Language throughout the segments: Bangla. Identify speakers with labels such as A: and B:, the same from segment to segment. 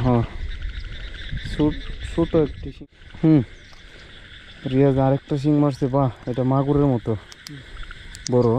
A: হ্যাঁ ছোট একটি শিং। রিয়াজ আরেকটা শিং মারছে, বাহ এটা মাগুরের মতো বড়।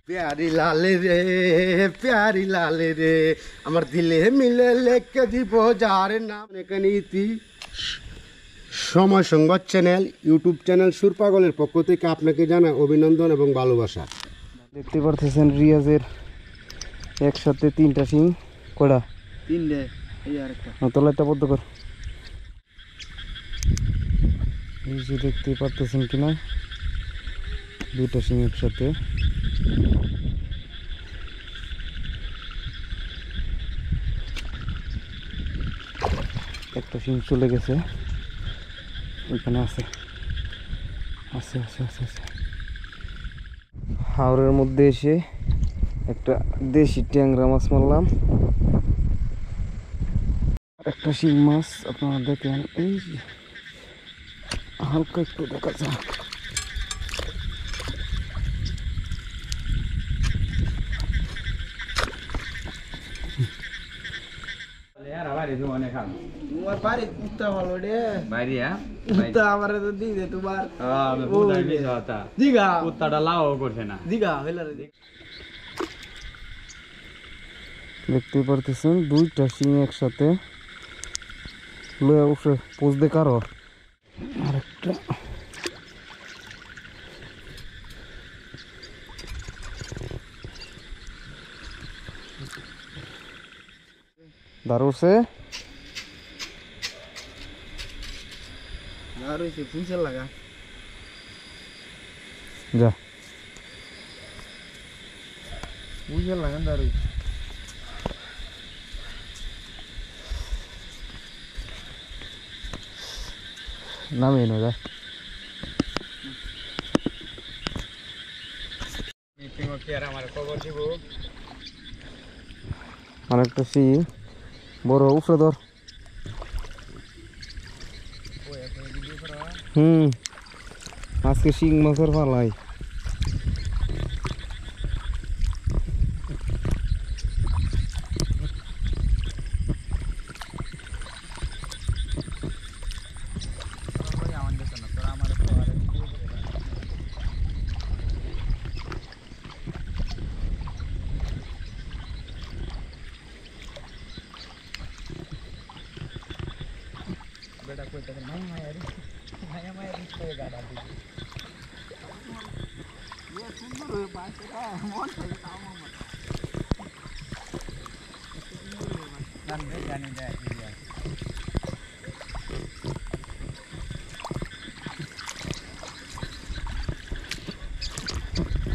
B: प्यारी लाले रे प्यारी लाले रे আমার দিলে মিলে লেখে দিব যার নাম নীতি। সময় সংবাদ চ্যানেল ইউটিউব চ্যানেল সুর পাগলের পক্ষ থেকে আপনাকে জানাই অভিনন্দন এবং ভালোবাসা।
A: দেখতে পারতেছেন রিয়াজের একসাথে 3টা শিং। কয়টা?
C: 3টে। এই আরেকটা
A: তলাইটা বদ্ধ কর। এই যে দেখতে পারতেছেন কিনা 2টা শিং একসাথে। একটা শিং চলে গেছে, ওইখানে আছে আছে আছে আছে আছে। হাওরের মধ্যে এসে একটা দেশি ট্যাংরা মাছ মারলাম, একটা শিং মাছ আপনারা দেখলেন। এই যে হালকা একটু দেখা যায়।
C: তোমার বাড়ি কুত্তা ভালো রে বাইরে কুত্তা আমার তো দি দে তোমার দিঘা কুত্তাটা লাও করছে না দিঘা হইলা রে।
A: দেখতে পারতেছেন 2টা শিং একসাথে লয়ে উঠে পোজ দে কারো। আরেকটা দারুছে
C: দারুইছে পুঁইশাল লাগা
A: যা
C: পুঁইশাল লাগান দারুই
A: নামে না যা। আরেকটা শিং বড় উফরে ধর। আজকে শিং মাছের পালাই।
C: बेटा कोई तक नहीं माया रिश्ते गाड़ा दी ये सुंदर है पास का मन से काम मत नन दे जाने जाए ये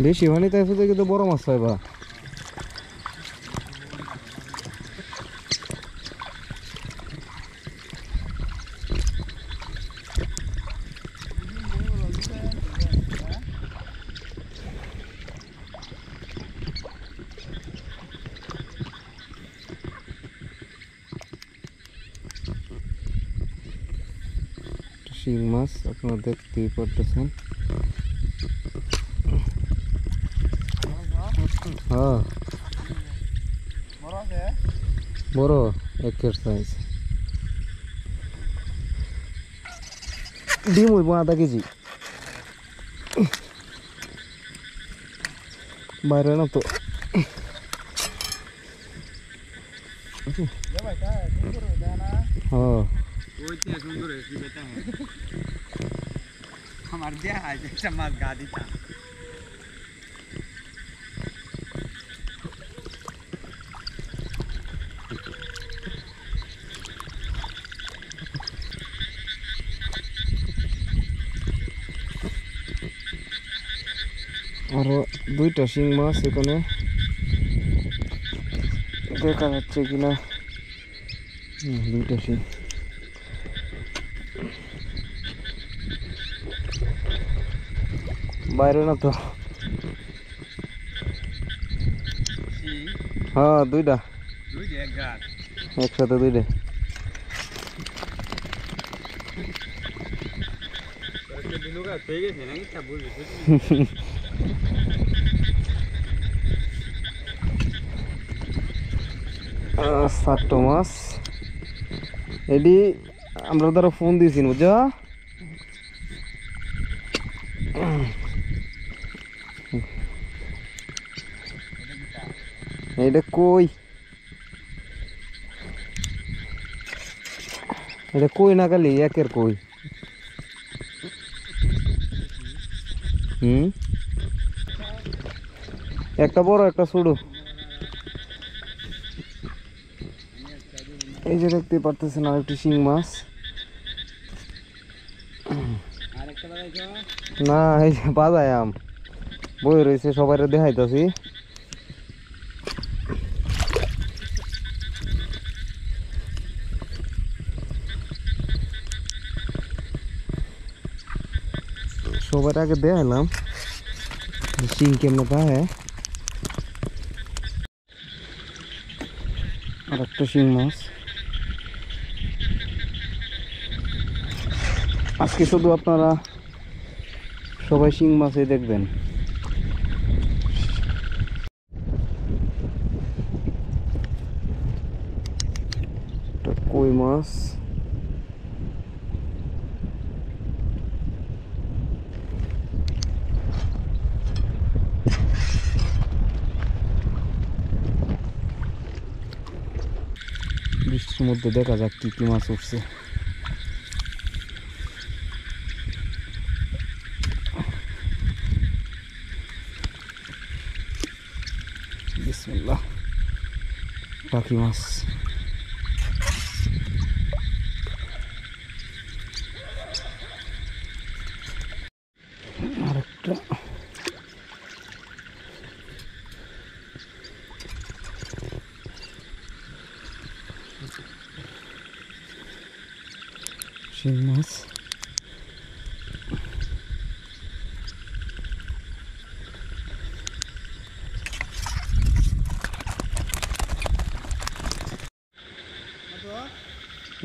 A: বেশি হয়নি, তাই শুধু কিন্তু বড় মাছ হয় বা। শিং মাছ আপনারা দেখতেই পারতেছেন। হ্যাঁ বড় একের সাইজ। ডিম হইব আধা কেজি, বাইরে না তো। हाँ
C: सुंदर है बेटा है हमारे दिया आज समाज गादी था
A: আরো 2টা শিং মাছ এখানে দেখা যাচ্ছে কিনা। 2টা শিং বাইরে না তো। হ্যাঁ 2টা একসাথে 2টা। চারটো মাছ এটি আমরা তারা ফোন দিয়েছি বুঝছো এটা কই এটা কই না খালি একের কই একটা বড় একটা ছোট এই যে দেখতে পারতেছেন আরেকটি শিং মাছ না এই যে বাজায় আম বই রয়েছে সবাই দেখাইতেছি সবার আগে দেখাইলাম শিং কেমনে পায় আর একটা শিং মাছ আজকে শুধু আপনারা সবাই শিং মাছই দেখবেন কই মাছ বৃষ্টির মধ্যে দেখা যাক কি কি মাছ উঠছে বিসমিল্লাহ পাখি মাছ আরেকটা শিং মাছ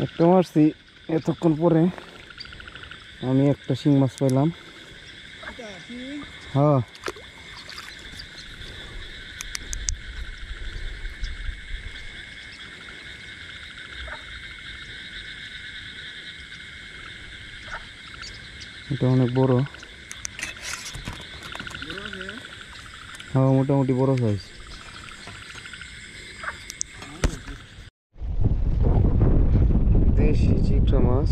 A: একটা মারছি এতক্ষণ পরে আমি একটা শিং মাছ পাইলাম হ্যাঁ এটা অনেক বড় হ্যাঁ মোটামুটি বড় সাইজ দেশি চিংড়ি মাছ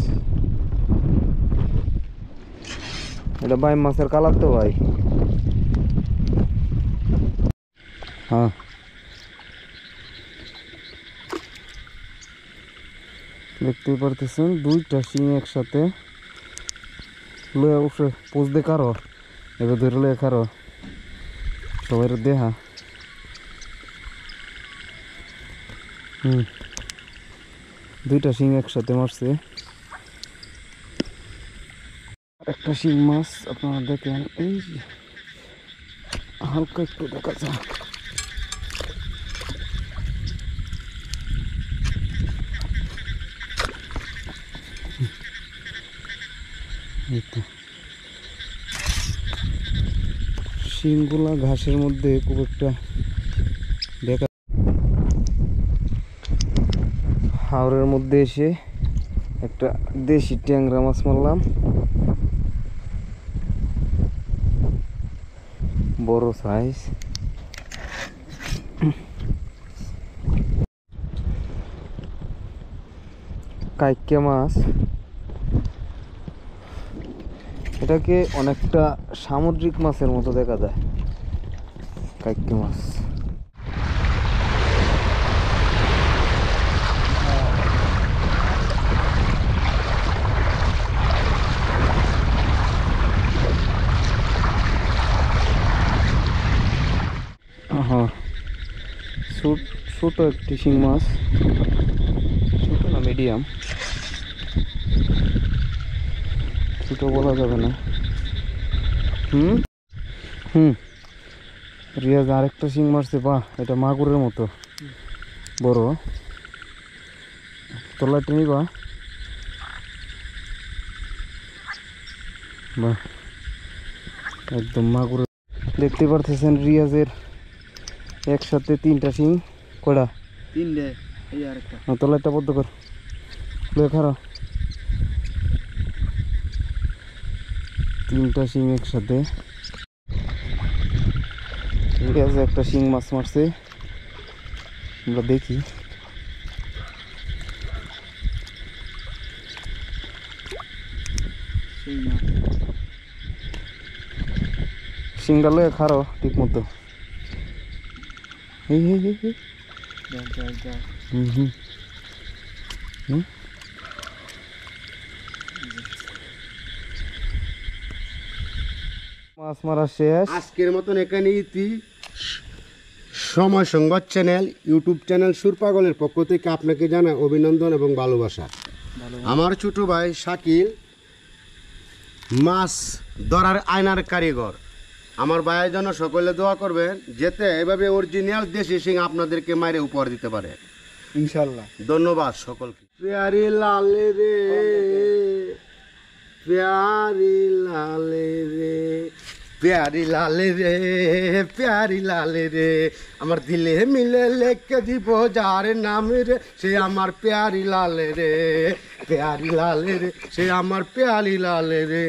A: এটা বাইম মাছের কালার তো ভাই হ্যাঁ দেখতেই পারতেছেন দুইটা শিং একসাথে লয়ে উঠে পোজ দে কারো এবার ধরে লয়ে কারো সবাই দেখা দুইটা শিং একসাথে মারছে একটা শিং মাছ আপনারা দেখেন এই হালকা একটু দেখা যায় শিংগুলা ঘাসের মধ্যে খুব একটা দেখা হাওরের মধ্যে এসে একটা দেশি ট্যাংরা মাছ মারলাম বড় সাইজ কাইকা মাছ এটাকে অনেকটা সামুদ্রিক মাছের মতো দেখা যায় কাইকা মাছ হ্যাঁ ছোট একটি শিং মাছ ছোট না মিডিয়াম ছোট বলা যাবে না রিয়াজ আরেকটা শিং মারছে বাহ এটা মাগুরের মতো বড় তলাটা নিবা বাহ একদম মাগুরের দেখতে পারতেছেন রিয়াজের একসাথে তিনটা শিং কয়টা
C: তিনটে এই আরেকটা
A: তোর লাইটটা বন্ধ কর, লয়ে খারো। 3টা শিং একসাথে। ঠিক আছে, একটা শিং মাছ মারছে, আমরা দেখি।
C: সেই না
A: শিংটা লয়ে খারো ঠিক মতো। এই
C: যা
A: হুম হুম হুম। মাছ মারা শেষ।
B: আজকের মতন এখানে ইতি। সময় সংবাদ চ্যানেল, ইউটিউব চ্যানেল সুরপাগলের পক্ষ থেকে আপনাকে জানাই অভিনন্দন এবং ভালোবাসা। আমার ছোট ভাই শাকিল মাছ ধরার আয়নার কারিগর। আমার ভাইয়ের জন্য সকলে দোয়া করবেন, যেতে এভাবে অরিজিনাল দেশি শিং আপনাদেরকে মাইরে উপহার দিতে পারে
C: ইনশাআল্লাহ।
B: ধন্যবাদ সকলকে। প্যারি লাল রে, প্যারি লাল রে, প্যারি লাল রে, প্যারি লাল রে, আমার দিলে মিলে লেখে দিব যার নাম রে, সে আমার প্যারি লাল রে, প্যারি লাল রে, সে আমার প্যারি লাল রে।